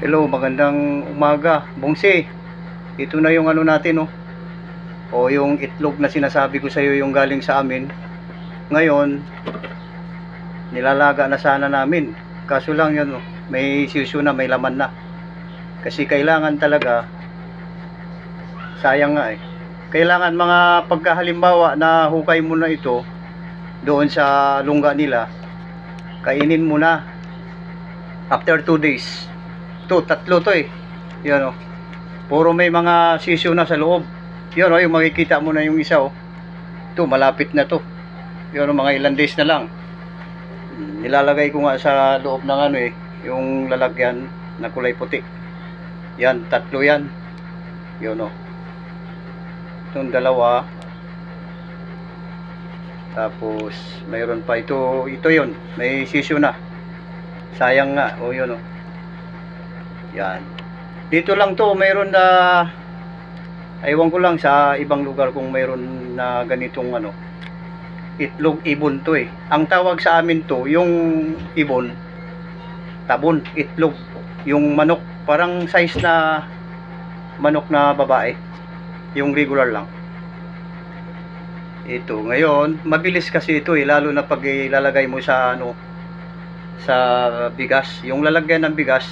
Hello, magandang umaga. Bongse, ito na yung ano natin, oh. O yung itlog na sinasabi ko sa iyo, yung galing sa amin. Ngayon, nilalaga na sana namin. Kaso lang yun, oh, may sisyo na, may laman na. Kasi kailangan talaga, sayang nga eh. Kailangan mga pagkahalimbawa na hukay mo na ito doon sa lungga nila, kainin mo na after 2 days. Tatlo to eh. Yan oh. Puro may mga sisyo na sa loob. Yan oh, yung makikita mo na yung isa oh. Ito, malapit na to. Yan oh, mga ilang days na lang. Nilalagay ko nga sa loob ng ano eh, yung lalagyan na kulay puti. Yan, tatlo yan. Yan oh. Itong dalawa. Tapos, mayroon pa ito yon. May sisyo na. Sayang nga. Oh, yun oh. Yan. Dito lang to, mayroon na, aywan ko lang sa ibang lugar kung mayroon na ganitong ano, itlog ibon to eh. Ang tawag sa amin to, yung ibon, tabon, itlog, yung manok, parang size na manok na babae, yung regular lang. Ito, ngayon, mabilis kasi ito eh, lalo na pag ilalagay mo sa ano, sa bigas, yung lalagyan ng bigas,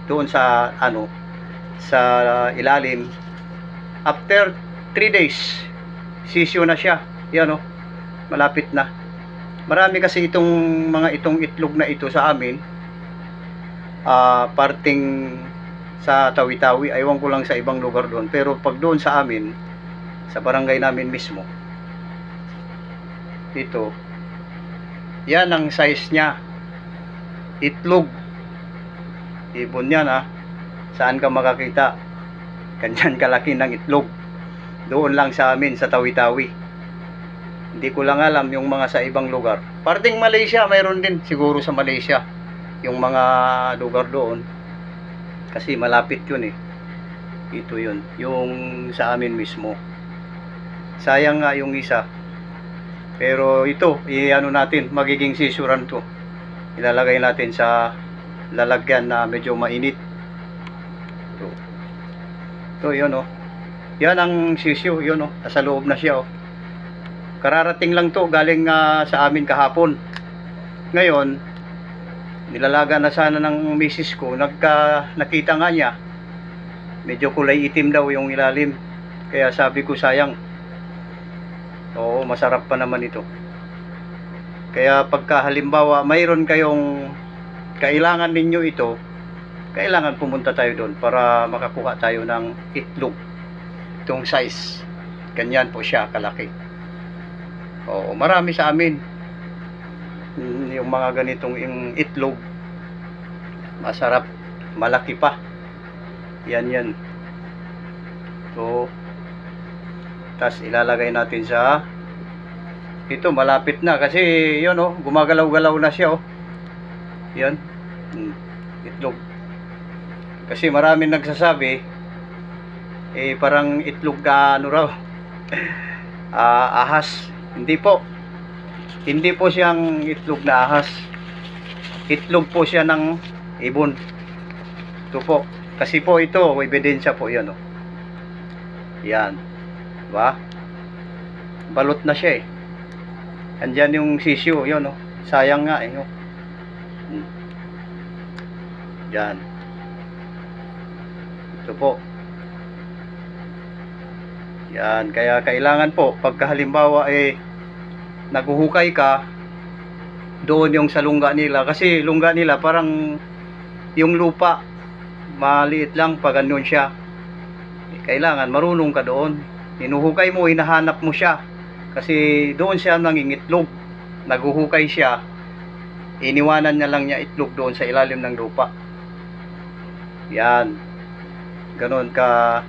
doon sa ano, sa ilalim, after 3 days sisyo na siya. Yan oh, malapit na. Marami kasi itong itong itlog na ito sa amin, parting sa Tawi-Tawi, aywan ko lang sa ibang lugar doon, pero pag doon sa amin, sa barangay namin mismo, ito, yan ang size nya, itlog ibon yan ah. Saan ka makakita ganyan kalaki ng itlog? Doon lang sa amin sa Tawi-Tawi. Hindi ko lang alam yung mga sa ibang lugar. Parting Malaysia mayroon din siguro, sa Malaysia yung mga lugar doon, kasi malapit yun eh. Ito yun, yung sa amin mismo. Sayang nga yung isa, pero ito i-ano natin, magiging sisuran to. Ilalagay natin sa lalagyan na medyo mainit. Ito yun oh. Yan ang sisyo, yun oh. Nasa loob na siya oh. Kararating lang to, galing sa amin kahapon. Ngayon, nilalaga na sana ng misis ko. Nakita nga niya, medyo kulay itim daw yung ilalim. Kaya sabi ko sayang. Oo, masarap pa naman ito. Kaya pagka halimbawa mayroon kayong kailangan ninyo ito, kailangan pumunta tayo doon para makakuha tayo ng itlog. Itong size, ganyan po siya kalaki. Oo, marami sa amin yung mga ganitong yung itlog, masarap, malaki pa. Yan. So, tas ilalagay natin sa ito, malapit na kasi yun oh, gumagalaw-galaw na siya oh. Yan, itlog. Kasi maraming nagsasabi eh parang itlog ka ano raw, ahas. Hindi po, hindi po siyang itlog na ahas. Itlog po siya ng ibon. Ito po, kasi po ito ebidensya po yan oh. Yan, diba? Balot na siya eh. Andyan yung sisyo, yun oh. Sayang nga eh oh. Yan. Ito po. Yan, kaya kailangan po pagka halimbawa eh naghuhukay ka doon yung sa lungga nila, kasi lungga nila parang yung lupa maliit lang pag ganun siya. Kailangan marunong ka doon. Hinuhukay mo, hinahanap mo siya, kasi doon siya nangingitlog. Naghuhukay siya, iniwanan niya lang niya itlog doon sa ilalim ng lupa. Yan, ganon ka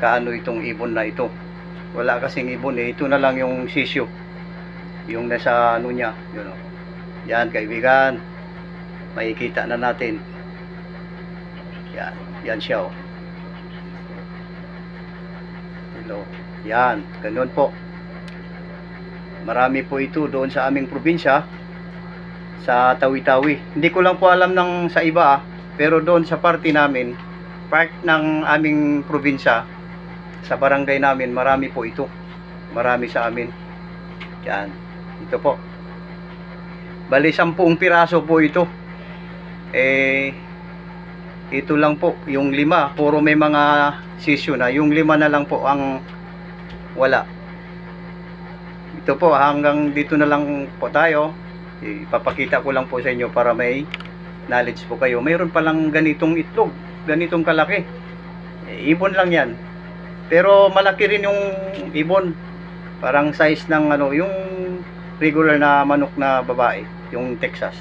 ano itong ibon na ito. Wala kasing ibon eh, ito na lang yung sisyo, yung nasa ano niya, yun o. Yan kaibigan, makikita na natin. Yan siya o. Hello. Yan, ganon po. Marami po ito doon sa aming probinsya, sa Tawi-Tawi. Hindi ko lang po alam ng sa iba Pero doon sa party namin, part ng aming probinsya, sa barangay namin, marami po ito. Marami sa amin. Yan. Ito po. Bali, 10 piraso po ito. Ito lang po. Yung 5, puro may mga sisyo na. Yung 5 na lang po ang wala. Ito po, hanggang dito na lang po tayo. Ipapakita ko lang po sa inyo para may knowledge po kayo. Mayroon palang ganitong itlog, ganitong kalaki. Ibon lang yan. Pero malaki rin yung ibon. Parang size ng yung regular na manok na babae, yung Texas.